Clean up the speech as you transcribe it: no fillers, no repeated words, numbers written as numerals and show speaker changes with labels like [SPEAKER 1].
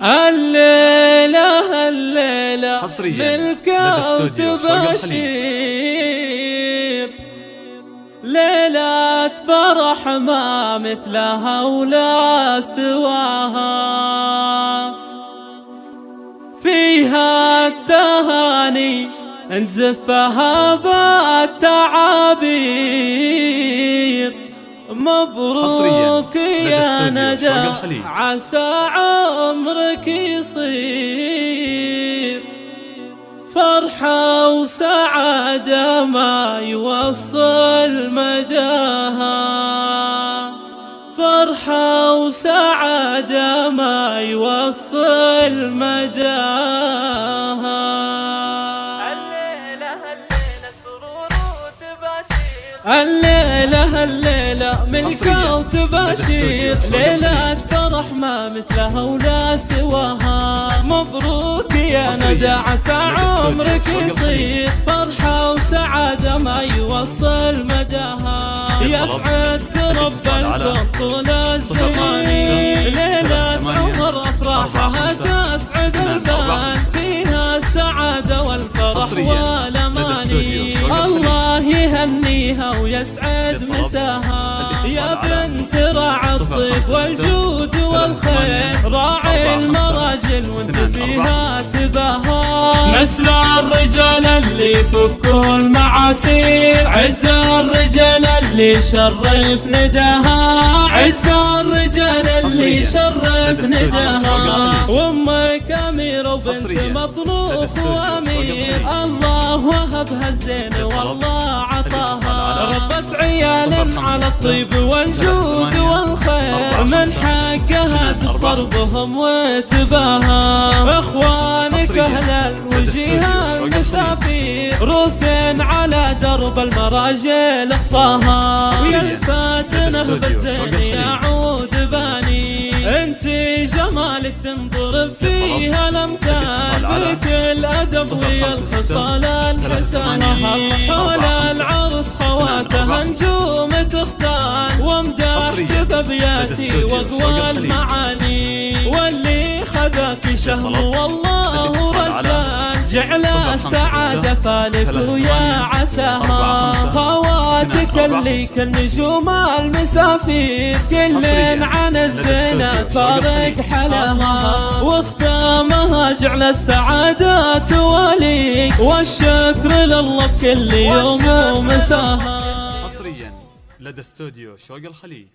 [SPEAKER 1] الليلة
[SPEAKER 2] حصريا
[SPEAKER 1] بالكوكب بشير، ليلة فرح ما مثلها ولا سواها، فيها التهاني نزفها بالتعابير. مبروك يا ندى عسى عمرك يصير، فرحة وسعادة ما يوصل مداها، فرحة وسعادة ما يوصل مداها. الليلة من كوكب بشير، ليلة فرح ما مثلها ولا سواها. مبروك يا ندى عسى عمرك يصير، فرحة وسعادة ما يوصل مداها. يسعدك ربنا طول الزمان، ليلة عمر أفراحها تسعد البال، فيها السعادة والفرح والأماني. الله يهنيها ويسعد مساها، يا بنت راعي الطيب والجود والخير، راعي المراجل وانت فيها تباها. مثل الرجال اللي يفكوا المعاسير، عز الرجال اللي شرف نداها، عز الرجال اللي شرف نداها. وامك امير وبنت مطلوب وامير، الله وهبها الزين والله عطاها. ربت عيال على الطيب والجود والخير، من حقها تفطر بهم وتباها. اخوانك اهل الوجيه المسافير، روسين على درب المراجل اخطاها. ويا الفاتنه بالزين يعود باني، انت جمالك تنضرب فيها الامثال، فيك الادب ويا الخصال الحسانه. حول العرس خواتها نجوم تختال، وامدحك بابياتي واقوى المعاني. واللي خذاك شهم والله رجال، جعل السعاده فالك ويا عساها. خواتك اللي كالنجوم المسافير، كل من عن الزينة فارق حلاها، واختامها جعل السعادة تواليك، والشكر لله بكل يوم ومساها.
[SPEAKER 2] حصريا لدى استوديو شوق الخليج.